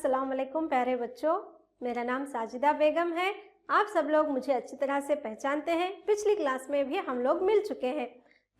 अस्सलाम वालेकुम प्यारे बच्चों, मेरा नाम साजिदा बेगम है। आप सब लोग मुझे अच्छी तरह से पहचानते हैं। पिछली क्लास में भी हम लोग मिल चुके हैं।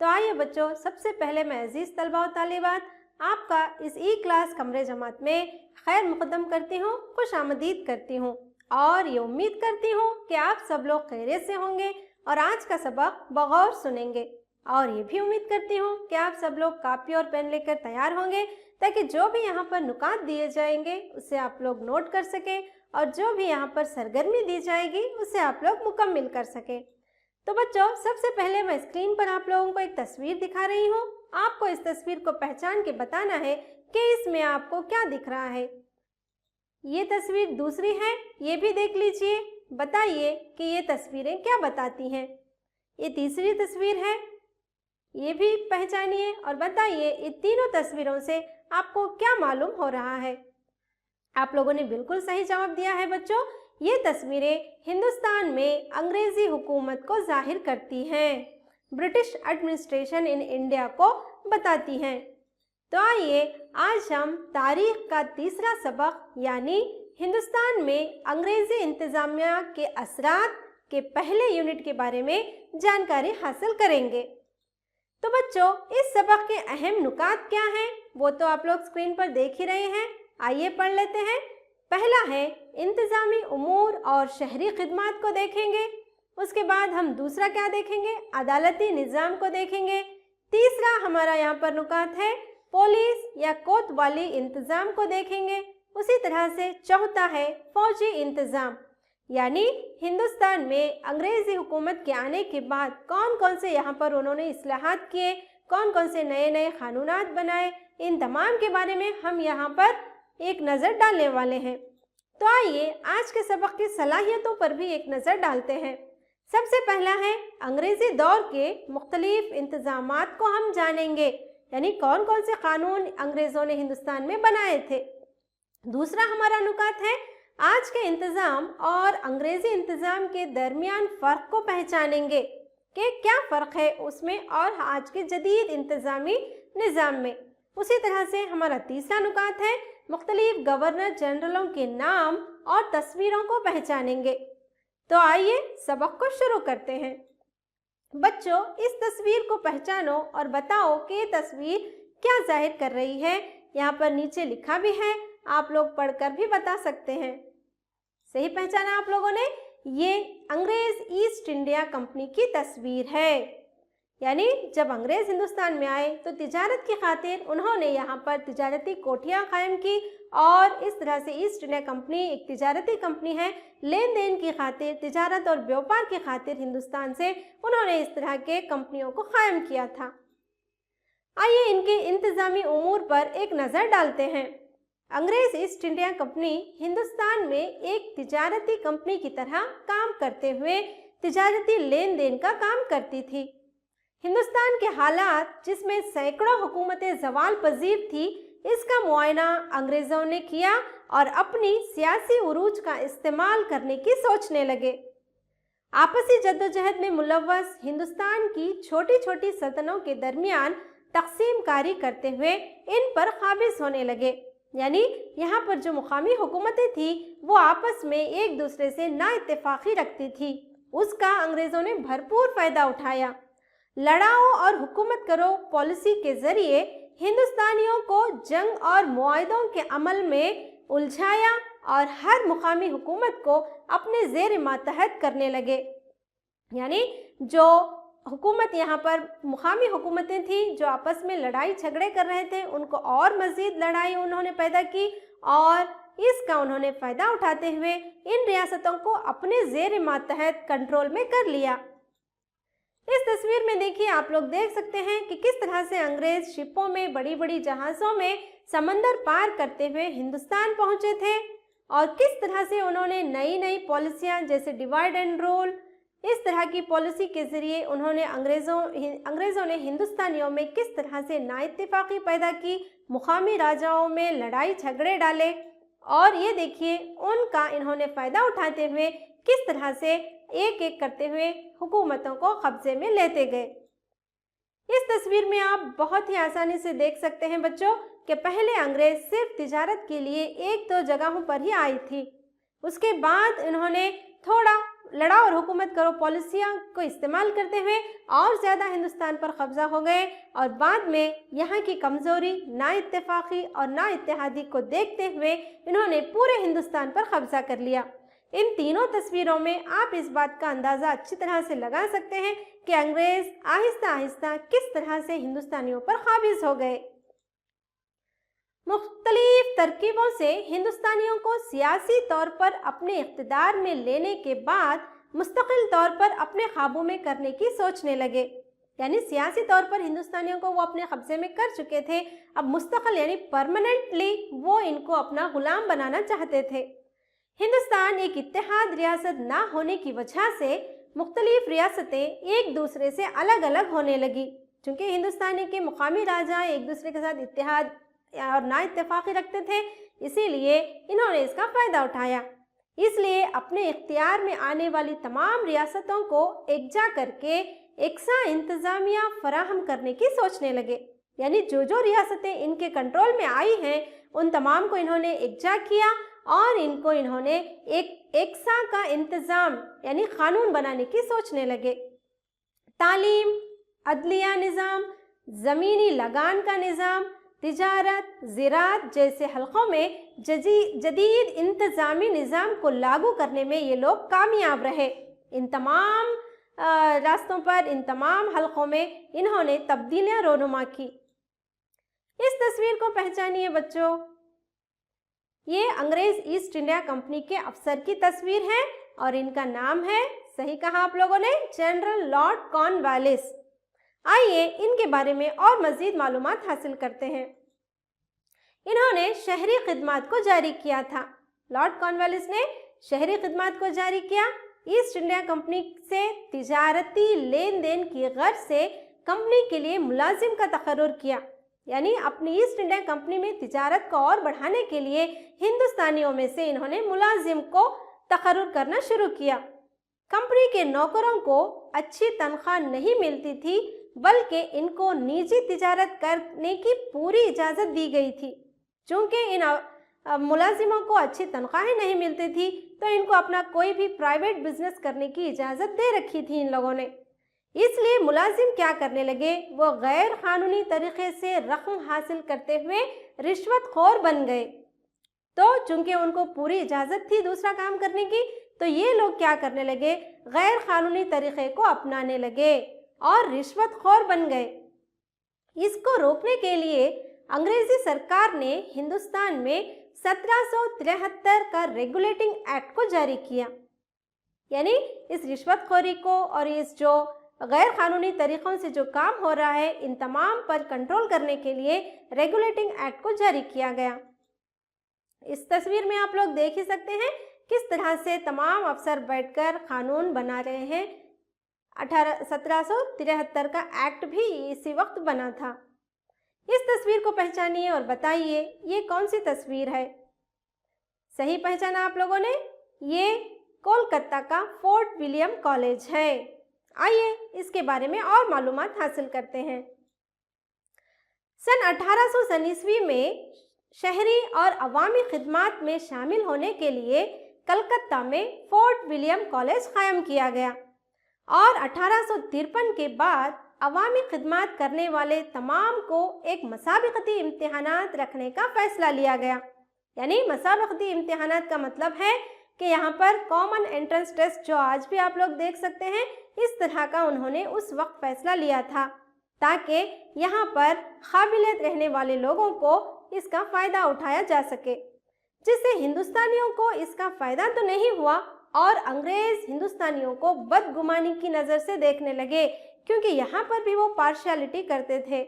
तो आइए बच्चों, सबसे पहले मैं अजीज़ तलबा और तालिबात आपका इस ई क्लास कमरे जमात में खैर मुक़द्दम करती हूँ, खुश आमदीद करती हूँ और ये उम्मीद करती हूँ कि आप सब लोग खैरियत से होंगे और आज का सबक बगौर सुनेंगे। और ये भी उम्मीद करती हूँ कि आप सब लोग कापी और पेन लेकर तैयार होंगे ताकि जो भी यहाँ पर नुकात दिए जाएंगे उसे आप लोग नोट कर सकें और जो भी यहाँ पर सरगर्मी दी जाएगी उसे आप लोग मुकम्मल कर सकें। तो बच्चों, सबसे पहले मैं स्क्रीन पर आप लोगों को एक तस्वीर दिखा रही हूँ। आपको इस तस्वीर को पहचान के बताना है कि इसमें आपको क्या दिख रहा है। ये तस्वीर दूसरी है, ये भी देख लीजिए, बताइए कि ये तस्वीरें क्या बताती हैं। ये तीसरी तस्वीर है, ये भी पहचानिए और बताइए इन तीनों तस्वीरों से आपको क्या मालूम हो रहा है। आप लोगों ने बिल्कुल सही जवाब दिया है बच्चों। ये तस्वीरें हिंदुस्तान में अंग्रेजी हुकूमत को जाहिर करती हैं, ब्रिटिश एडमिनिस्ट्रेशन इन इंडिया को बताती हैं। तो आइए आज हम तारीख का तीसरा सबक यानी हिंदुस्तान में अंग्रेजी इंतजामिया के असरात के पहले यूनिट के बारे में जानकारी हासिल करेंगे। तो बच्चों, इस सबक के अहम नुकात क्या हैं वो तो आप लोग स्क्रीन पर देख ही रहे हैं। आइए पढ़ लेते हैं। पहला है इंतजामी उमूर और शहरी खिदमात को देखेंगे। उसके बाद हम दूसरा क्या देखेंगे, अदालती निज़ाम को देखेंगे। तीसरा हमारा यहाँ पर नुकात है पुलिस या कोतवाली इंतज़ाम को देखेंगे। उसी तरह से चौथा है फौजी इंतज़ाम यानी हिंदुस्तान में अंग्रेज़ी हुकूमत के आने के बाद कौन कौन से यहाँ पर उन्होंने इस्लाहात किए, कौन कौन से नए नए कानूनात बनाए, इन तमाम के बारे में हम यहाँ पर एक नज़र डालने वाले हैं। तो आइए आज के सबक की सलाहियतों पर भी एक नज़र डालते हैं। सबसे पहला है अंग्रेज़ी दौर के मुख्तलिफ इंतज़ामात को हम जानेंगे, यानी कौन कौन से कानून अंग्रेज़ों ने हिंदुस्तान में बनाए थे। दूसरा हमारा नुकात है आज के इंतज़ाम और अंग्रेज़ी इंतज़ाम के दरमियान फ़र्क को पहचानेंगे कि क्या फ़र्क है उसमें और आज के जदीद इंतज़ामी निज़ाम में। उसी तरह से हमारा तीसरा नुकात है मुख्तलिफ गवर्नर जनरलों के नाम और तस्वीरों को पहचानेंगे। तो आइए सबक को शुरू करते हैं। बच्चों, इस तस्वीर को पहचानो और बताओ कि ये तस्वीर क्या जाहिर कर रही है। यहाँ पर नीचे लिखा भी है, आप लोग पढ़कर भी बता सकते हैं। सही पहचाना आप लोगों ने, ये अंग्रेज़ ईस्ट इंडिया कंपनी की तस्वीर है। यानी जब अंग्रेज़ हिंदुस्तान में आए तो तिजारत की खातिर उन्होंने यहाँ पर तिजारती कोठियाँ कायम की और इस तरह से ईस्ट इंडिया कंपनी एक तिजारती कंपनी है। लेन देन की खातिर, तिजारत और व्यापार की खातिर हिंदुस्तान से उन्होंने इस तरह के कंपनियों को कायम किया था। आइए इनके इंतज़ामी उमूर पर एक नज़र डालते हैं। अंग्रेज़ ईस्ट इंडिया कंपनी हिंदुस्तान में एक तिजारती कंपनी की तरह काम करते हुए तिजारती लेन देन का काम करती थी। हिंदुस्तान के हालात जिसमें सैकड़ों हुकूमतें ज़वाल पजीर थी, इसका मुआयना अंग्रेज़ों ने किया और अपनी सियासी उरूज का इस्तेमाल करने की सोचने लगे। आपसी जद्दोजहद में मुलव्वस हिंदुस्तान की छोटी छोटी सल्तनतों के दरमियान तकसीम कारी करते हुए इन पर काबिज होने लगे। यानी यहाँ पर जो मुकामी हुकूमतें थी वो आपस में एक दूसरे से नाइत्तेफाकी रखती थी, उसका अंग्रेज़ों ने भरपूर फ़ायदा उठाया। लड़ाओ और हुकूमत करो पॉलिसी के ज़रिए हिंदुस्तानियों को जंग और मुआहदों के अमल में उलझाया और हर मुकामी हुकूमत को अपने ज़ेर मातहत करने लगे। यानी जो हुकूमत यहाँ पर मुकामी हुकूमतें थी जो आपस में लड़ाई झगड़े कर रहे थे, उनको और मज़ीद लड़ाई उन्होंने पैदा की और इसका उन्होंने फ़ायदा उठाते हुए इन रियासतों को अपने ज़ेर मातहत कंट्रोल में कर लिया। इस तस्वीर में देखिए, आप लोग देख सकते हैं कि किस तरह से अंग्रेज़ शिपों में, बड़ी बड़ी जहाज़ों में समंदर पार करते हुए हिंदुस्तान पहुँचे थे और किस तरह से उन्होंने नई नई पॉलिसियाँ जैसे डिवाइड एंड रूल, इस तरह की पॉलिसी के ज़रिए उन्होंने अंग्रेज़ों ने हिंदुस्तानियों में किस तरह से नाइत्तेफाकी पैदा की, मुकामी राजाओं में लड़ाई झगड़े डाले और ये देखिए उनका इन्होंने फ़ायदा उठाते हुए किस तरह से एक एक करते हुए हुकूमतों को कब्ज़े में लेते गए। इस तस्वीर में आप बहुत ही आसानी से देख सकते हैं बच्चों کہ पहले अंग्रेज सिर्फ तिजारत के लिए 1-2 जगहों पर ही आई थी। उसके बाद इन्होंने थोड़ा लड़ाओ और हुकूमत करो पॉलिसियों को इस्तेमाल करते हुए और ज़्यादा हिंदुस्तान पर कब्जा हो गए और बाद में यहाँ की कमज़ोरी, नाइत्तेफाकी और नाइत्तेहादी को देखते हुए इन्होंने पूरे हिंदुस्तान पर कब्जा कर लिया। इन तीनों तस्वीरों में आप इस बात का अंदाज़ा अच्छी तरह से लगा सकते हैं कि अंग्रेज़ आहिस्ता आहिस्ता किस तरह से हिंदुस्तानियों पर काबिज हो गए। मुख्तलिफ तरकीबों से हिंदुस्तानियों को सियासी तौर पर अपने इख्तिदार में लेने के बाद मुस्तकिल तौर पर अपने काबू में करने की सोचने लगे। यानी सियासी तौर पर हिंदुस्तानियों को वो अपने कब्जे में कर चुके थे, अब मुस्तकिल यानी परमानेंटली वो इनको अपना गुलाम बनाना चाहते थे। हिंदुस्तान एक इत्तेहाद रियासत ना होने की वजह से मुख्तलिफ रियासतें एक दूसरे से अलग अलग होने लगी। चूँकि हिंदुस्तानी के मुकामी राजा एक दूसरे के साथ इत्तेहाद और ना इत्तेफाकी रखते थे, इसीलिए इन्होंने इसका फ़ायदा उठाया। इसलिए अपने इख्तियार में आने वाली तमाम रियासतों को एकजा करके एकसा इंतज़ामिया फराहम करने की सोचने लगे। यानी जो जो रियासतें इनके कंट्रोल में आई हैं उन तमाम को इन्होंने एकजा किया और इनको इन्होंने एक एकसा का इंतज़ाम यानी क़ानून बनाने की सोचने लगे। तालीम, अदलिया निज़ाम, ज़मीनी लगान का निज़ाम, तिजारत, ज़राअत जैसे हलक़ों में जदीद इंतज़ामी निज़ाम को लागू करने में ये लोग कामयाब रहे। इन तमाम रास्तों पर, इन तमाम हलक़ों में इन्होंने तब्दीलियाँ रोनुमा की। इस तस्वीर को पहचानिए बच्चों, ये अंग्रेज़ ईस्ट इंडिया कंपनी के अफसर की तस्वीर है और इनका नाम है, सही कहा आप लोगों ने, जनरल लॉर्ड कॉर्नवालिस। आइए इनके बारे में और मज़ीद मालूमात हासिल करते हैं। इन्होंने शहरी खिदमात को जारी किया था। लॉर्ड कॉर्नवालिस ने शहरी खिदमात को जारी किया। ईस्ट इंडिया कंपनी से तिजारती लेन देन की गर्ज से कंपनी के लिए मुलाजिम का तकर्रुर किया। यानी अपनी ईस्ट इंडिया कंपनी में तिजारत को और बढ़ाने के लिए हिंदुस्तानियों में से इन्होंने मुलाजिम को तकर्रुर करना शुरू किया। कंपनी के नौकरों को अच्छी तनख्वाह नहीं मिलती थी, बल्कि इनको निजी तिजारत करने की पूरी इजाज़त दी गई थी। चूँकि इन मुलाजिमों को अच्छी तनख्वाहें नहीं मिलती थी, तो इनको अपना कोई भी प्राइवेट बिजनेस करने की इजाज़त दे रखी थी इन लोगों ने। इसलिए मुलाजिम क्या करने लगे, वो गैर कानूनी तरीक़े से रकम हासिल करते हुए रिश्वतखोर बन गए। तो चूँकि उनको पूरी इजाज़त थी दूसरा काम करने की, तो ये लोग क्या करने लगे, गैर कानूनी तरीक़े को अपनाने लगे और रिश्वतखोर बन गए। इसको रोकने के लिए अंग्रेज़ी सरकार ने हिंदुस्तान में 1773 का रेगुलेटिंग एक्ट को जारी किया। यानी इस रिश्वतखोरी को और इस जो गैर कानूनी तरीक़ों से जो काम हो रहा है, इन तमाम पर कंट्रोल करने के लिए रेगुलेटिंग एक्ट को जारी किया गया। इस तस्वीर में आप लोग देख ही सकते हैं किस तरह से तमाम अफसर बैठकर कानून बना रहे हैं। 1773 का एक्ट भी इसी वक्त बना था। इस तस्वीर को पहचानिए और बताइए ये कौन सी तस्वीर है। सही पहचाना आप लोगों ने, ये कोलकाता का फोर्ट विलियम कॉलेज है। आइए इसके बारे में और मालूमात हासिल करते हैं। सन 1800 में शहरी और अवामी खिदमात में शामिल होने के लिए कलकत्ता में फोर्ट विलियम कॉलेज कायम किया गया और 1853 के बाद अवामी खिदमात करने वाले तमाम को एक मसाबकती इम्तिहानात रखने का फ़ैसला लिया गया। यानी मसाबकती इम्तिहानात का मतलब है कि यहाँ पर कॉमन एंट्रेंस टेस्ट जो आज भी आप लोग देख सकते हैं, इस तरह का उन्होंने उस वक्त फ़ैसला लिया था ताकि यहाँ पर काबिलियत रहने वाले लोगों को इसका फ़ायदा उठाया जा सके, जिससे हिंदुस्तानियों को इसका फ़ायदा तो नहीं हुआ और अंग्रेज़ हिंदुस्तानियों को बदगुमानी की नज़र से देखने लगे, क्योंकि यहाँ पर भी वो पार्शियलिटी करते थे।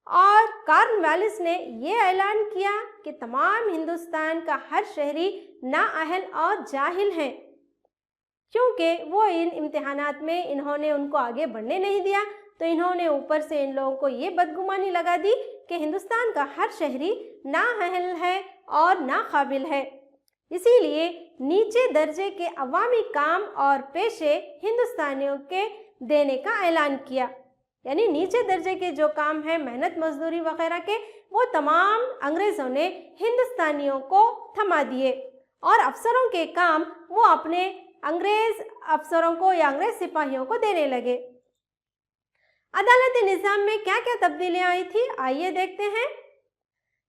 और कॉर्नवालिस ने ये ऐलान किया कि तमाम हिंदुस्तान का हर शहरी नाअहल और जाहिल हैं, क्योंकि वो इन इम्तिहानात में इन्होंने उनको आगे बढ़ने नहीं दिया, तो इन्होंने ऊपर से इन लोगों को ये बदगुमानी लगा दी कि हिंदुस्तान का हर शहरी नाअहल है और नाकाबिल है। इसीलिए नीचे दर्जे के अवामी काम और पेशे हिंदुस्तानियों के देने का ऐलान किया। यानी नीचे दर्जे के जो काम है, मेहनत मजदूरी वगैरह के, वो तमाम अंग्रेज़ों ने हिंदुस्तानियों को थमा दिए और अफसरों के काम वो अपने अंग्रेज़ अफसरों को या अंग्रेज़ सिपाहियों को देने लगे। अदालती निज़ाम में क्या क्या तब्दीलियाँ आई थी, आइए देखते हैं।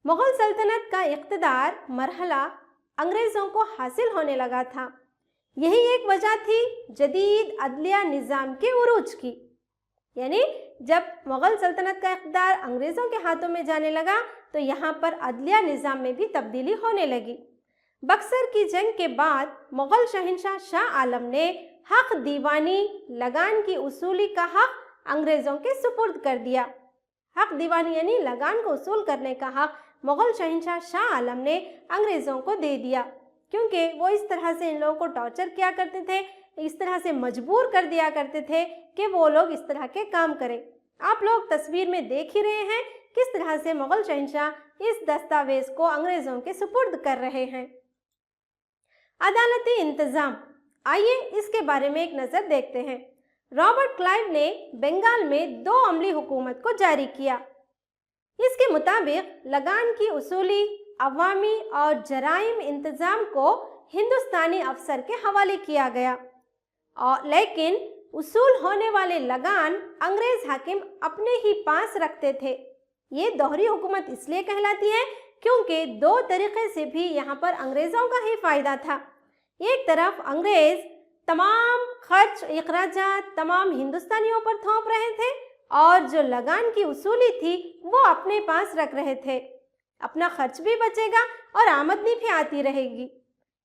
मुग़ल सल्तनत का इक़्तिदार मरहला अंग्रेज़ों को हासिल होने लगा था। यही एक वजह थी जदीद अदलिया निज़ाम के उरूज की, यानी जब मुग़ल सल्तनत का इक़्तिदार अंग्रेज़ों के हाथों में जाने लगा तो यहाँ पर अदलिया निज़ाम में भी तब्दीली होने लगी। बक्सर की जंग के बाद मुग़ल शहंशाह शाह आलम ने हक़ दीवानी लगान की उसूली का हक़ अंग्रेज़ों के सुपुर्द कर दिया। हक़ दीवानी यानी लगान को उसूल करने का हक़ मुग़ल शहंशाह शाह आलम ने अंग्रेज़ों को दे दिया, क्योंकि वो इस तरह से इन लोगों को टॉर्चर किया करते थे, इस तरह से मजबूर कर दिया करते थे कि वो लोग इस तरह के काम करें। आप लोग तस्वीर में देख ही रहे हैं किस तरह से मुग़ल शहंशाह इस दस्तावेज़ को अंग्रेज़ों के सुपुर्द कर रहे हैं। अदालती इंतज़ाम, आइए इसके बारे में एक नज़र देखते हैं। रॉबर्ट क्लाइव ने बंगाल में 2 अमली हुकूमत को जारी किया। इसके मुताबिक लगान की उसूली, अवामी और जराइम इंतज़ाम को हिंदुस्तानी अफसर के हवाले किया गया, और लेकिन उसूल होने वाले लगान अंग्रेज़ हाकिम अपने ही पास रखते थे। ये दोहरी हुकूमत इसलिए कहलाती है क्योंकि 2 तरीक़े से भी यहाँ पर अंग्रेज़ों का ही फ़ायदा था। एक तरफ अंग्रेज़ तमाम खर्च इखराजात तमाम हिंदुस्तानियों पर थोप रहे थे और जो लगान की उसूली थी वो अपने पास रख रहे थे। अपना खर्च भी बचेगा और आमदनी भी आती रहेगी।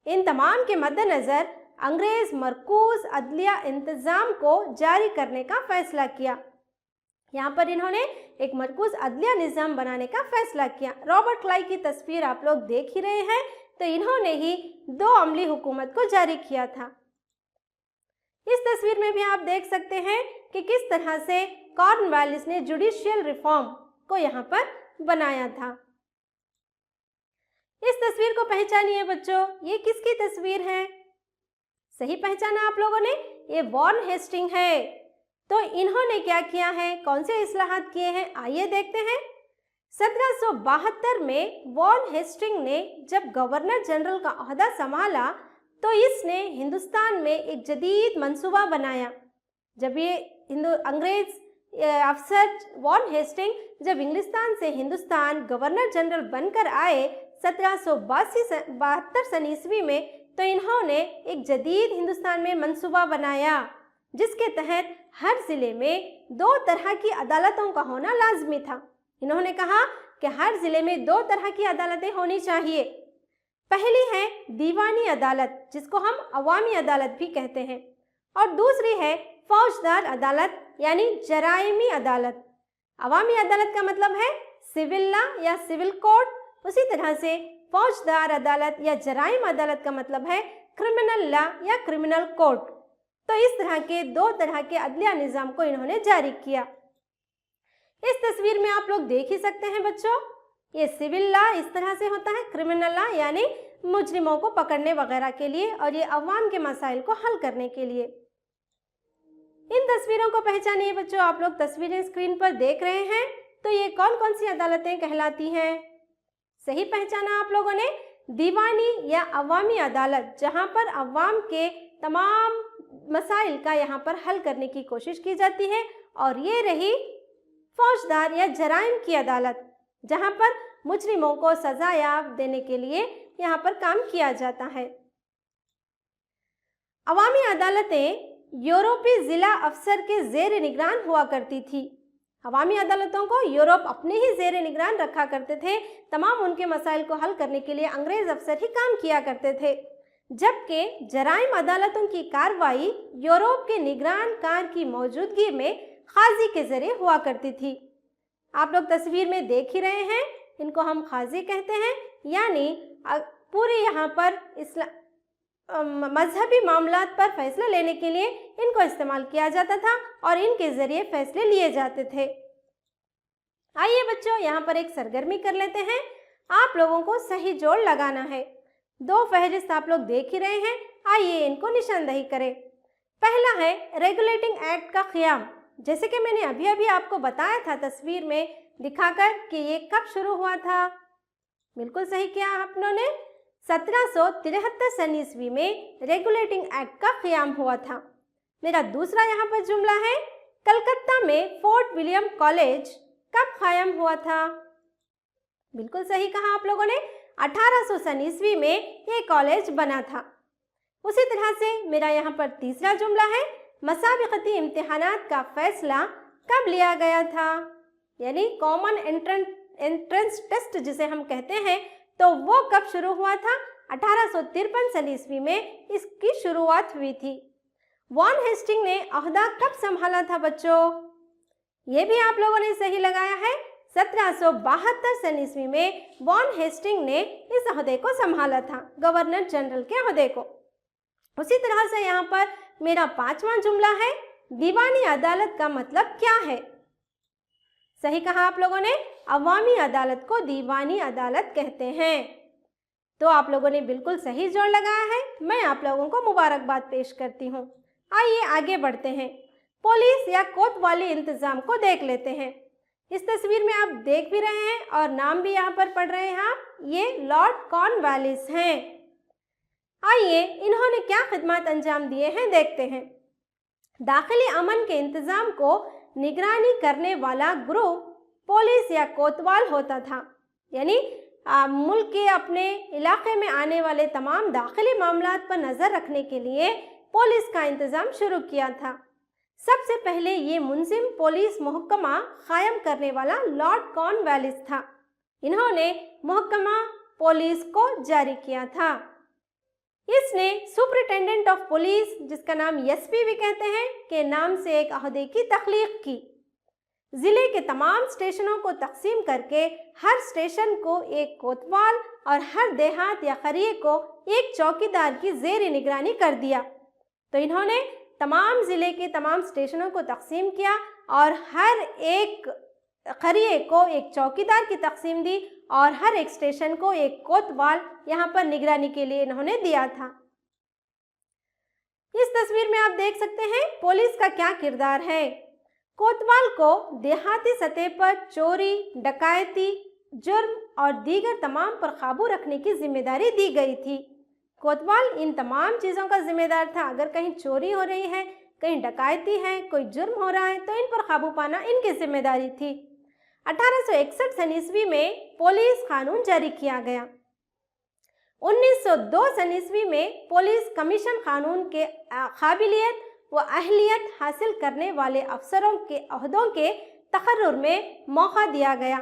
इन तमाम के मद्देनज़र अंग्रेज़ मरकूज़ अदलिया इंतज़ाम को जारी करने का फ़ैसला किया। यहाँ पर इन्होंने एक मरकूज़ अदलिया निज़ाम बनाने का फ़ैसला किया। रॉबर्ट क्लाइव की तस्वीर आप लोग देख ही रहे हैं, तो इन्होंने ही 2 अमली हुकूमत को जारी किया था। इस तस्वीर में भी आप देख सकते हैं कि किस तरह से कॉर्नवालिस ने जुडिशियल रिफॉर्म को यहाँ पर बनाया था। इस तस्वीर को पहचानिए बच्चों, ये किसकी तस्वीर है? सही पहचाना आप लोगों ने, ये वॉर्न हेस्टिंग है। तो इन्होंने क्या किया है, कौन से इस्लाहात किए हैं, आइए देखते हैं। 1772 में वॉर्न हेस्टिंग ने जब गवर्नर जनरल का ओहदा संभाला तो इसने हिंदुस्तान में एक जदीद मंसूबा बनाया। जब ये अंग्रेज़ अफसर वॉर्न हेस्टिंग जब इंग्लिस्तान से हिंदुस्तान गवर्नर जनरल बनकर आए 1772 सन ईस्वी में, तो इन्होंने एक जदीद हिंदुस्तान में मंसूबा बनाया जिसके तहत हर ज़िले में 2 तरह की अदालतों का होना लाजमी था। इन्होंने कहा कि हर ज़िले में 2 तरह की अदालतें होनी चाहिए। पहली है दीवानी अदालत, जिसको हम अवामी अदालत भी कहते हैं, और दूसरी है फौजदार अदालत यानी जराइमी अदालत। अवामी अदालत का मतलब है सिविल लॉ या सिविल कोर्ट, उसी तरह से फौजदार अदालत या जराइम अदालत का मतलब है क्रिमिनल लॉ या क्रिमिनल कोर्ट। तो इस तरह के 2 तरह के अदलिया निज़ाम को इन्होंने जारी किया। इस तस्वीर में आप लोग देख ही सकते हैं बच्चों, ये सिविल लॉ इस तरह से होता है, क्रिमिनल लॉ यानी मुजरिमों को पकड़ने वगैरह के लिए, और ये अवाम के मसाइल को हल करने के लिए। इन तस्वीरों को पहचानिए बच्चों, आप लोग तस्वीरें स्क्रीन पर देख रहे हैं, तो ये कौन कौन सी अदालतें कहलाती हैं? सही पहचाना आप लोगों ने, दीवानी या अवामी अदालत, जहाँ पर अवाम के तमाम मसाइल का यहाँ पर हल करने की कोशिश की जाती है, और ये रही फौजदार या जराइम की अदालत, जहाँ पर मुजरिमों को सजायाब देने के लिए यहाँ पर काम किया जाता है। अवामी अदालतें यूरोपीय ज़िला अफसर के ज़ेर निगरान हुआ करती थी। अवामी अदालतों को यूरोप अपने ही ज़ेर निगरान रखा करते थे, तमाम उनके मसाइल को हल करने के लिए अंग्रेज़ अफसर ही काम किया करते थे, जबकि जराइम अदालतों की कार्रवाई यूरोप के निगरान कार की मौजूदगी में काजी के ज़रिए हुआ करती थी। आप लोग तस्वीर में देख ही रहे हैं, इनको हम काजी कहते हैं, यानी पूरे यहाँ पर मजहबी मामलात पर फैसला लेने के लिए इनको इस्तेमाल किया जाता था और इनके ज़रिए फैसले लिए जाते थे। आइए बच्चों, यहाँ पर एक सरगर्मी कर लेते हैं। आप लोगों को सही जोड़ लगाना है। 2 फहरिस्त आप लोग देख ही रहे हैं, आइए इनको निशानदही करें। पहला है रेगुलेटिंग एक्ट का क़याम, जैसे कि मैंने अभी अभी आपको बताया था तस्वीर में दिखाकर कि ये कब शुरू हुआ था। बिल्कुल सही किया आप लोगों ने। 1773 सन ईस्वी में रेगुलेटिंग एक्ट का क़याम हुआ था। मेरा दूसरा यहाँ पर जुमला है, कलकत्ता में फोर्ट विलियम कॉलेज कब कायम हुआ था। बिल्कुल सही कहा आप लोगों ने, 1800 सन ईस्वी में ये कॉलेज बना था। उसी तरह से मेरा यहाँ पर तीसरा जुमला है, मसाबिकती इम्तिहानात का फैसला कब लिया गया था, यानी कॉमन एंट्रेंस टेस्ट जिसे हम कहते हैं, तो वो कब शुरू हुआ था। 1853 सन ईस्वी में इसकी शुरुआत हुई थी। वॉन हेस्टिंग ने ओहदा कब संभाला था बच्चों, ये भी आप लोगों ने सही लगाया है। 1772 सन ईस्वी में वॉन हेस्टिंग ने इस ओहदे को संभाला था, गवर्नर जनरल के ओहदे को। उसी तरह से यहाँ पर मेरा पांचवा जुमला है, दीवानी अदालत का मतलब क्या है। सही कहा आप लोगों ने, अवामी अदालत को दीवानी अदालत कहते हैं। तो आप लोगों ने बिल्कुल सही जोड़ लगाया है, मैं आप लोगों को मुबारकबाद पेश करती हूँ। आइए आगे बढ़ते हैं, पुलिस या कोतवाली इंतजाम को देख लेते हैं। इस तस्वीर में आप देख भी रहे हैं और नाम भी यहाँ पर पढ़ रहे हैं आप, ये लॉर्ड कॉर्नवालिस हैं। आइए इन्होंने क्या खिदमत अंजाम दिए हैं देखते हैं। दाखिली अमन के इंतजाम को निगरानी करने वाला ग्रुप पुलिस या कोतवाल होता था, यानी मुल्क के अपने इलाके में आने वाले तमाम दाखिली मामलात पर नज़र रखने के लिए पुलिस का इंतज़ाम शुरू किया था। सबसे पहले ये मुंजिम पुलिस महकमा कायम करने वाला लॉर्ड कॉर्नवालिस था। इन्होंने महकमा पुलिस को जारी किया था। इसने सुपरिटेंडेंट ऑफ पुलिस, जिसका नाम एसपी भी कहते हैं, के नाम से एक अहदे की तख्लीक की। ज़िले के तमाम स्टेशनों को तकसीम करके हर स्टेशन को एक कोतवाल और हर देहात या करिए को एक चौकीदार की ज़ेर निगरानी कर दिया। तो इन्होंने तमाम ज़िले के तमाम स्टेशनों को तकसीम किया और हर एक करिए को एक चौकीदार की तकसीम दी और हर एक स्टेशन को एक कोतवाल यहाँ पर निगरानी के लिए इन्होंने दिया था। इस तस्वीर में आप देख सकते हैं पुलिस का क्या किरदार है। कोतवाल को देहाती सतह पर चोरी, डकैती, जुर्म और दीगर तमाम पर काबू रखने की जिम्मेदारी दी गई थी। कोतवाल इन तमाम चीज़ों का जिम्मेदार था। अगर कहीं चोरी हो रही है, कहीं डकैती है, कोई जुर्म हो रहा है, तो इन पर काबू पाना इनकी जिम्मेदारी थी। 1861 सन ईस्वी में पुलिस कानून जारी किया गया। 1902 सन ईस्वी में पुलिस कमीशन कानून के काबिलियत व अहलियत हासिल करने वाले अफसरों के अहदों के तकर्रुर में मौका दिया गया,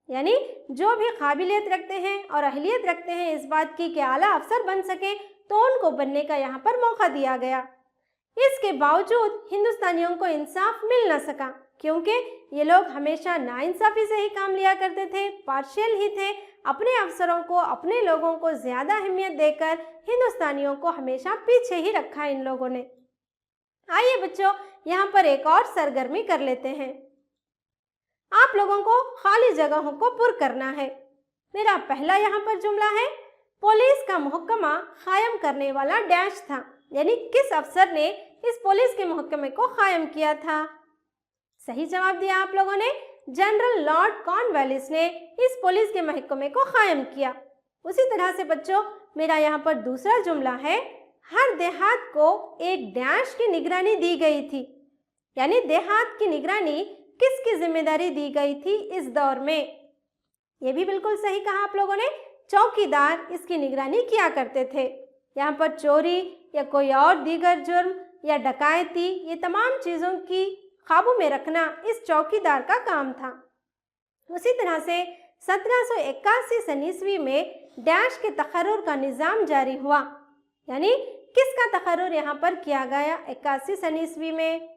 यानी जो भी काबिलियत रखते हैं और अहलियत रखते हैं इस बात की कि आला अफसर बन सके, तो उनको बनने का यहाँ पर मौका दिया गया। इसके बावजूद हिंदुस्तानियों को इंसाफ मिल न सका, क्योंकि ये लोग हमेशा नाइंसाफ़ी से ही काम लिया करते थे, पार्शियल ही थे। अपने अफसरों को, अपने लोगों को ज़्यादा अहमियत देकर हिंदुस्तानियों को हमेशा पीछे ही रखा इन लोगों ने। आइए बच्चों, यहाँ पर एक और सरगर्मी कर लेते हैं। आप लोगों को खाली जगहों को पुर करना है। मेरा पहला यहाँ पर जुमला है, पुलिस का महकमा कायम करने वाला डैश था, यानी किस अफसर ने इस पुलिस के महकमे को कायम किया था। सही जवाब दिया आप लोगों ने, जनरल लॉर्ड कॉर्नवालिस ने इस पुलिस के महकमे को कायम किया। उसी तरह से बच्चों मेरा यहाँ पर दूसरा जुमला है, हर देहात को एक डैश की निगरानी दी गई थी, यानी देहात की निगरानी किसकी जिम्मेदारी दी गई थी इस दौर में। ये भी बिल्कुल सही कहा आप लोगों ने, चौकीदार इसकी निगरानी किया करते थे। यहाँ पर चोरी या कोई और दीगर जुर्म या डकैती, ये तमाम चीज़ों की काबू में रखना इस चौकीदार का काम था। उसी तरह से 1781 सन ईस्वी में डैश के तकर्रुर का निज़ाम जारी हुआ, यानी किसका तकर्रुर यहाँ पर किया गया 81 सन ईस्वी में।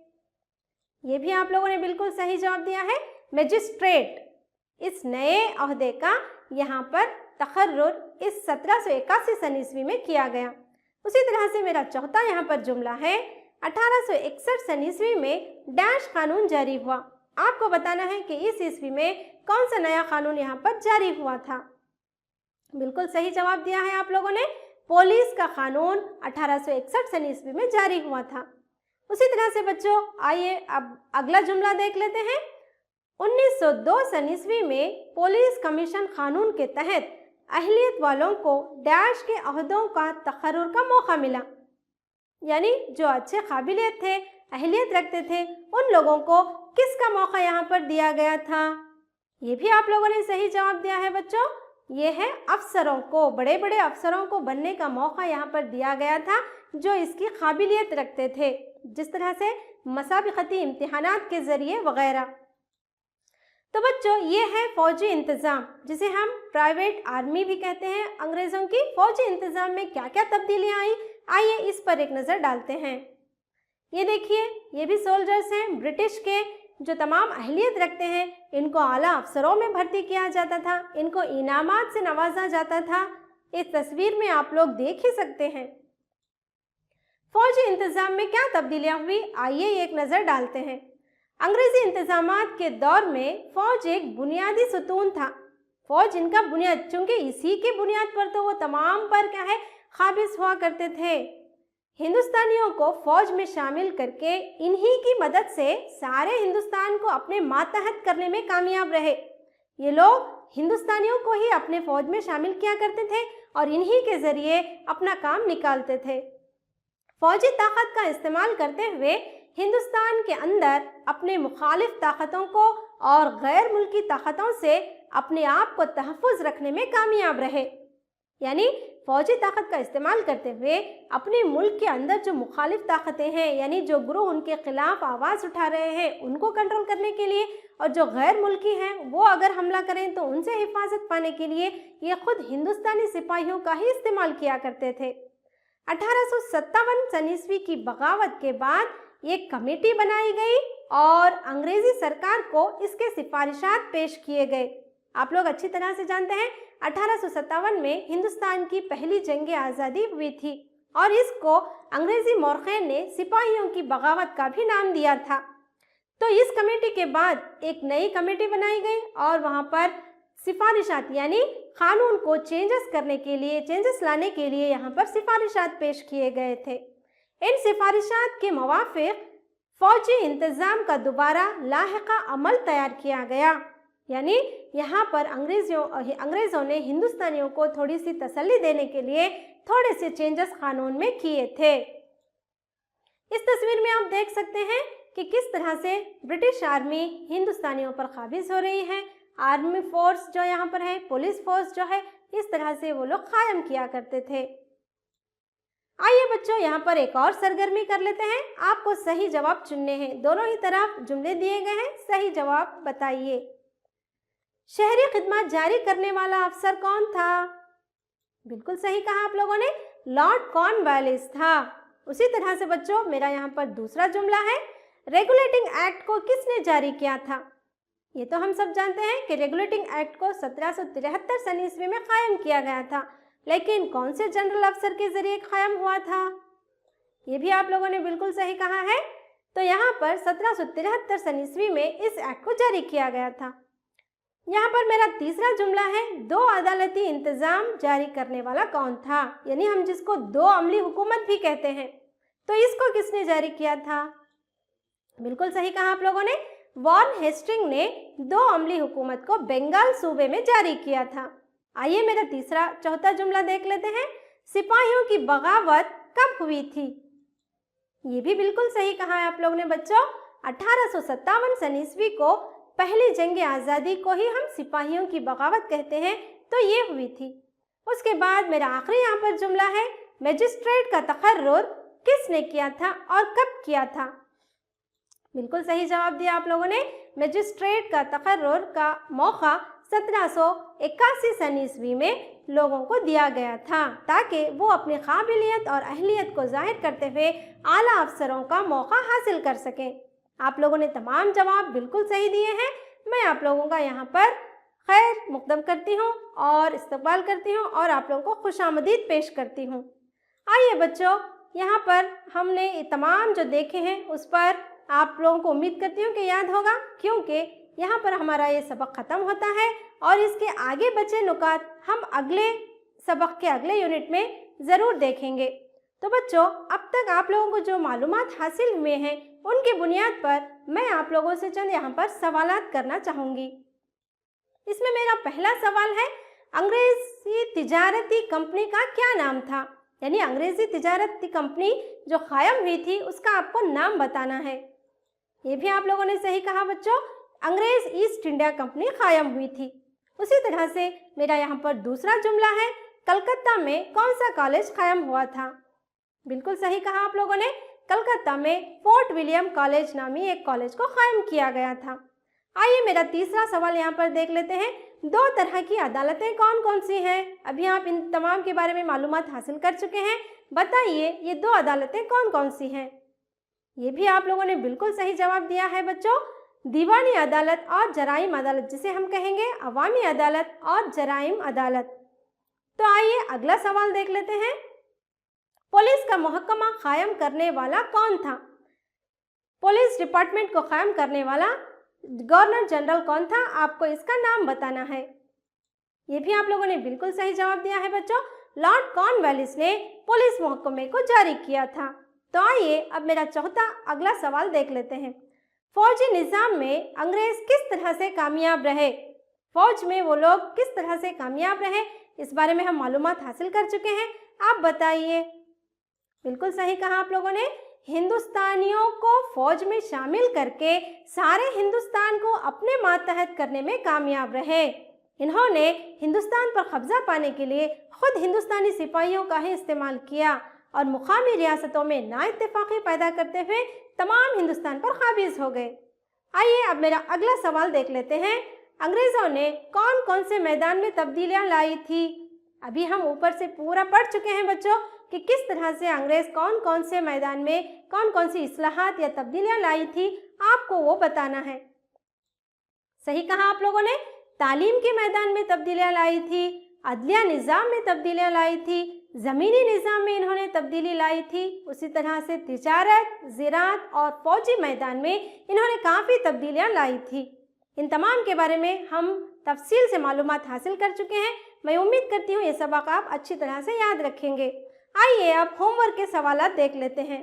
ये भी आप लोगों ने बिल्कुल सही जवाब दिया है, मजिस्ट्रेट। इस नए ओहदे का यहाँ पर तकर्रुर इस 1781 सन ईस्वी में किया गया। उसी तरह से मेरा चौथा यहाँ पर जुमला है, 1861 सन ईस्वी में डैश कानून जारी हुआ। आपको बताना है कि इस ईस्वी में कौन सा नया कानून यहाँ पर जारी हुआ था। बिल्कुल सही जवाब दिया है आप लोगों ने, पुलिस का कानून 1861 सन ईस्वी में जारी हुआ था। उसी तरह से बच्चों आइए अब अगला जुमला देख लेते हैं। 1902 सन ईस्वी में पुलिस कमीशन कानून के तहत अहलियत वालों को डैश के अहदों का तकर्रुर का मौका मिला। यानी जो अच्छे काबिलियत थे, अहलियत रखते थे, उन लोगों को किसका मौका यहाँ पर दिया गया था? ये भी आप लोगों ने सही जवाब दिया है बच्चों। ये है अफसरों को, बड़े बड़े अफसरों को बनने का मौका यहाँ पर दिया गया था जो इसकी काबिलियत रखते थे, जिस तरह से मसाबिकती इम्तिहानात के ज़रिए वगैरह। तो बच्चों ये है फौजी इंतज़ाम, जिसे हम प्राइवेट आर्मी भी कहते हैं अंग्रेज़ों की। फौजी इंतज़ाम में क्या क्या तब्दीलियाँ आई, आइए इस पर एक नज़र डालते हैं। ये देखिए, ये भी सोल्जर्स हैं ब्रिटिश के, जो तमाम अहलियत रखते हैं। इनको आला अफसरों में भर्ती किया जाता था, इनको इनामात से नवाजा जाता था। इस तस्वीर में आप लोग देख ही सकते हैं। फौजी इंतज़ाम में क्या तब्दीलियाँ हुई, आइए एक नज़र डालते हैं। अंग्रेज़ी इंतज़ामात के दौर में फ़ौज एक बुनियादी सुतून था। फ़ौज इनका बुनियाद, चूँकि इसी की बुनियाद पर तो वो तमाम पर क्या है काबिज़ हुआ करते थे। हिंदुस्तानियों को फ़ौज में शामिल करके इन्हीं की मदद से सारे हिंदुस्तान को अपने मातहत करने में कामयाब रहे। ये लोग हिंदुस्तानियों को ही अपने फ़ौज में शामिल किया करते थे और इन्हीं के ज़रिए अपना काम निकालते थे। फ़ौजी ताकत का इस्तेमाल करते हुए हिंदुस्तान के अंदर अपने मुखालिफ ताकतों को और गैर मुल्की ताकतों से अपने आप को तहफ़्फ़ुज़ रखने में कामयाब रहे। यानी फ़ौजी ताकत का इस्तेमाल करते हुए अपने मुल्क के अंदर जो मुखालिफ ताकतें हैं, यानी जो ग्रुप उनके ख़िलाफ़ आवाज़ उठा रहे हैं, उनको कंट्रोल करने के लिए, और जो गैर मुल्की हैं वो अगर हमला करें तो उनसे हिफाजत पाने के लिए ये खुद हिंदुस्तानी सिपाहियों का ही इस्तेमाल किया करते थे। 1857 सन ईस्वी की बगावत के बाद एक कमेटी बनाई गई और अंग्रेज़ी सरकार को इसके सिफारिशात पेश किए गए। आप लोग अच्छी तरह से जानते हैं 1857 में हिंदुस्तान की पहली जंग आज़ादी हुई थी और इसको अंग्रेज़ी मौरख़ीन ने सिपाहियों की बगावत का भी नाम दिया था। तो इस कमेटी के बाद एक नई कमेटी बनाई गई और वहाँ पर सिफारिशात यानी कानून को चेंजेस लाने के लिए यहाँ पर सिफारिशात पेश किए गए थे। इन सिफारिशात के मुवाफ़िक़ फ़ौजी इंतज़ाम का दोबारा लाहिक़ा अमल तैयार किया गया। यानी यहाँ पर अंग्रेज़ों ने हिंदुस्तानियों को थोड़ी सी तसल्ली देने के लिए थोड़े से चेंजेस कानून में किए थे। इस तस्वीर में आप देख सकते हैं कि किस तरह से ब्रिटिश आर्मी हिंदुस्तानियों पर काबिज़ हो रही है। आर्मी फोर्स जो यहाँ पर है, पुलिस फोर्स जो है, इस तरह से वो लोग कायम किया करते थे। आइए बच्चों यहाँ पर एक और सरगर्मी कर लेते हैं। आपको सही जवाब चुनने हैं। दोनों ही तरफ जुमले दिए गए हैं, सही जवाब बताइए। शहरी खिदमत जारी करने वाला अफसर कौन था? बिल्कुल सही कहा आप लोगों ने, लॉर्ड कॉर्नवालिस था। उसी तरह से बच्चों मेरा यहाँ पर दूसरा जुमला है, रेगुलेटिंग एक्ट को किसने जारी किया था? ये तो हम सब जानते हैं कि रेगुलेटिंग एक्ट को 1773 सन ईस्वी में कायम किया गया था, लेकिन कौन से जनरल अफसर के जरिए कायम हुआ था? ये भी आप लोगों ने बिल्कुल सही कहा है। तो यहाँ पर 1773 सन ईस्वी में इस एक्ट को जारी किया गया था। यहाँ पर मेरा तीसरा जुमला है, दो अदालती इंतज़ाम जारी करने वाला कौन था? यानी हम जिसको दो अमली हुकूमत भी कहते हैं, तो इसको किसने जारी किया था? बिल्कुल सही कहा आप लोगों ने, वॉरेन हेस्टिंग ने दो अमली हुकूमत को बंगाल सूबे में जारी किया था। आइए मेरा चौथा जुमला देख लेते हैं, सिपाहियों की बगावत कब हुई थी? ये भी बिल्कुल सही कहा है आप लोगों ने बच्चों, 1857 सन ईस्वी को पहली जंग आज़ादी को ही हम सिपाहियों की बगावत कहते हैं, तो ये हुई थी। उसके बाद मेरा आखिरी यहाँ पर जुमला है, मजिस्ट्रेट का तकर्रुर किसने किया था और कब किया था? बिल्कुल सही जवाब दिया आप लोगों ने, मजिस्ट्रेट का तकर्रुर का मौका 1781 सन ईस्वी में लोगों को दिया गया था, ताकि वो अपनी काबिलियत और अहलियत को जाहिर करते हुए आला अफसरों का मौका हासिल कर सकें। आप लोगों ने तमाम जवाब बिल्कुल सही दिए हैं। मैं आप लोगों का यहाँ पर खैर मुक़द्दम करती हूँ और इस्तकबाल करती हूँ और आप लोगों को खुशामदीद पेश करती हूँ। आइए बच्चों, यहाँ पर हमने तमाम जो देखे हैं उस पर आप लोगों को उम्मीद करती हूँ कि याद होगा, क्योंकि यहाँ पर हमारा ये सबक ख़त्म होता है और इसके आगे बचे नुकात हम अगले सबक के अगले यूनिट में ज़रूर देखेंगे। तो बच्चों, अब तक आप लोगों को जो मालूमात हासिल हुए हैं उनकी बुनियाद पर मैं आप लोगों से चंद यहाँ पर सवालात करना चाहूँगी। इसमें मेरा पहला सवाल है, अंग्रेजी तिजारती कंपनी का क्या नाम था? यानी अंग्रेजी तिजारती कंपनी जो कायम हुई थी उसका आपको नाम बताना है। ये भी आप लोगों ने सही कहा बच्चों, अंग्रेज ईस्ट इंडिया कंपनी कायम हुई थी। उसी तरह से मेरा यहाँ पर दूसरा जुमला है, कलकत्ता में कौन सा कॉलेज कायम हुआ था? बिल्कुल सही कहा आप लोगों ने, कलकत्ता में फोर्ट विलियम कॉलेज नामी एक कॉलेज को कायम किया गया था। आइए मेरा तीसरा सवाल यहाँ पर देख लेते हैं, दो तरह की अदालतें कौन कौन सी हैं? अभी आप इन तमाम के बारे में मालूमात हासिल कर चुके हैं, बताइए ये दो अदालतें कौन कौन सी हैं? ये भी आप लोगों ने बिल्कुल सही जवाब दिया है बच्चों, दीवानी अदालत और जराइम अदालत, जिसे हम कहेंगे अवामी अदालत और जराइम अदालत। तो आइए अगला सवाल देख लेते हैं, पुलिस का महकमा कायम करने वाला कौन था? पुलिस डिपार्टमेंट को कायम करने वाला गवर्नर जनरल कौन था? आपको इसका नाम बताना है। ये भी आप लोगों ने बिल्कुल सही जवाब दिया है बच्चों, लॉर्ड कॉर्नवालिस ने पुलिस महकमे को जारी किया था। तो आइए अब मेरा चौथा अगला सवाल देख लेते हैं, फौजी निज़ाम में अंग्रेज किस तरह से कामयाब रहे? फौज में वो लोग किस तरह से कामयाब रहे, इस बारे में हम मालूमात हासिल कर चुके हैं, आप बताइए। बिल्कुल सही कहा आप लोगों ने, हिंदुस्तानियों को फौज में शामिल करके सारे हिंदुस्तान को अपने मातहत करने में कामयाब रहे। इन्होंने हिंदुस्तान पर कब्जा पाने के लिए खुद हिंदुस्तानी सिपाहियों का ही इस्तेमाल किया और मुकामी रियासतों में नाइत्तेफाकी पैदा करते हुए तमाम हिंदुस्तान पर काबिज हो गए। आइए अब मेरा अगला सवाल देख लेते हैं, अंग्रेज़ों ने कौन कौन से मैदान में तब्दीलियाँ लाई थी? अभी हम ऊपर से पूरा पढ़ चुके हैं बच्चों कि किस तरह से अंग्रेज़ कौन कौन से मैदान में कौन कौन सी इस्लाहात या तब्दीलियाँ लाई थी, आपको वो बताना है। सही कहा आप लोगों ने, तालीम के मैदान में तब्दीलियाँ लाई थी, अदलिया निज़ाम में तब्दीलियाँ लाई थी, ज़मीनी निज़ाम में इन्होंने तब्दीली लाई थी, उसी तरह से तिजारत, ज़राअत और फौजी मैदान में इन्होंने काफ़ी तब्दीलियाँ लाई थी। इन तमाम के बारे में हम तफसील से मालूमात हासिल कर चुके हैं। मैं उम्मीद करती हूँ ये सबक आप अच्छी तरह से याद रखेंगे। आइए अब होमवर्क के सवालात देख लेते हैं।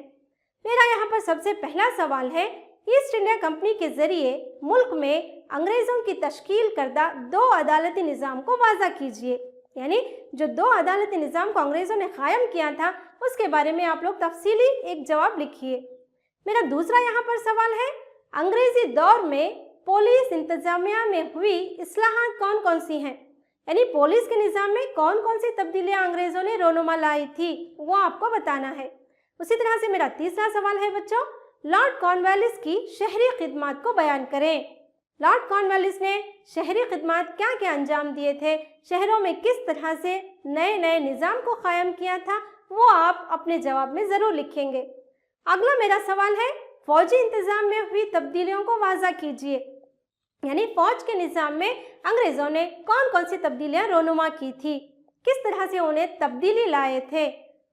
मेरा यहाँ पर सबसे पहला सवाल है, ईस्ट इंडिया कंपनी के ज़रिए मुल्क में अंग्रेज़ों की तश्कील करदा दो अदालती निज़ाम को वाज़ा कीजिए। यानी जो दो अदालती निज़ाम को अंग्रेज़ों ने कायम किया था उसके बारे में आप लोग तफसीली एक जवाब लिखिए। मेरा दूसरा यहाँ पर सवाल है, अंग्रेज़ी दौर में पुलिस इंतज़ामिया में हुई इस्लाहात कौन कौन सी हैं? यानी पुलिस के निज़ाम में कौन कौन सी तब्दीलियाँ अंग्रेज़ों ने रोनुमा लाई थी, वो आपको बताना है। उसी तरह से मेरा तीसरा सवाल है बच्चों, लॉर्ड कॉर्नवालिस की शहरी खिदमत को बयान करें। लॉर्ड कॉर्नवालिस ने शहरी खिदमत क्या क्या अंजाम दिए थे, शहरों में किस तरह से नए नए निज़ाम को कायम किया था, वो आप अपने जवाब में ज़रूर लिखेंगे। अगला मेरा सवाल है, फौजी इंतज़ाम में हुई तब्दीलियों को वाज़ा कीजिए। यानी फौज के निज़ाम में अंग्रेज़ों ने कौन कौन सी तब्दीलियाँ रोनुमा की थी, किस तरह से उन्हें तब्दीली लाए थे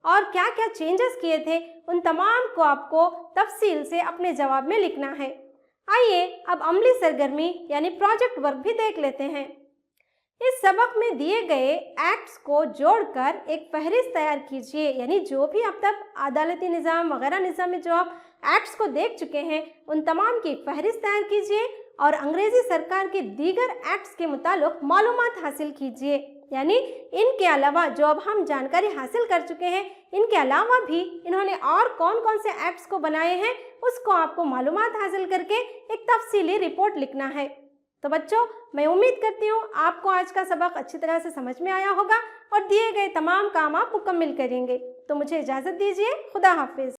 और क्या क्या चेंजेस किए थे, उन तमाम को आपको तफसील से अपने जवाब में लिखना है। आइए अब अमली सरगर्मी यानी प्रोजेक्ट वर्क भी देख लेते हैं। इस सबक में दिए गए एक्ट्स को जोड़कर एक फहरिस्त तैयार कीजिए। यानी जो भी अब तक अदालती निज़ाम वगैरह निज़ाम में जो आप एक्ट्स को देख चुके हैं उन तमाम की फहरिस्त तैयार कीजिए और अंग्रेज़ी सरकार के दीगर एक्ट्स के मुतालिक मालूमात हासिल कीजिए। यानी इनके अलावा जो अब हम जानकारी हासिल कर चुके हैं, इनके अलावा भी इन्होंने और कौन कौन से एक्ट्स को बनाए हैं उसको आपको मालूमात हासिल करके एक तफसीली रिपोर्ट लिखना है। तो बच्चों, मैं उम्मीद करती हूँ आपको आज का सबक अच्छी तरह से समझ में आया होगा और दिए गए तमाम काम आप मुकम्मल करेंगे। तो मुझे इजाज़त दीजिए, खुदा हाफिज़।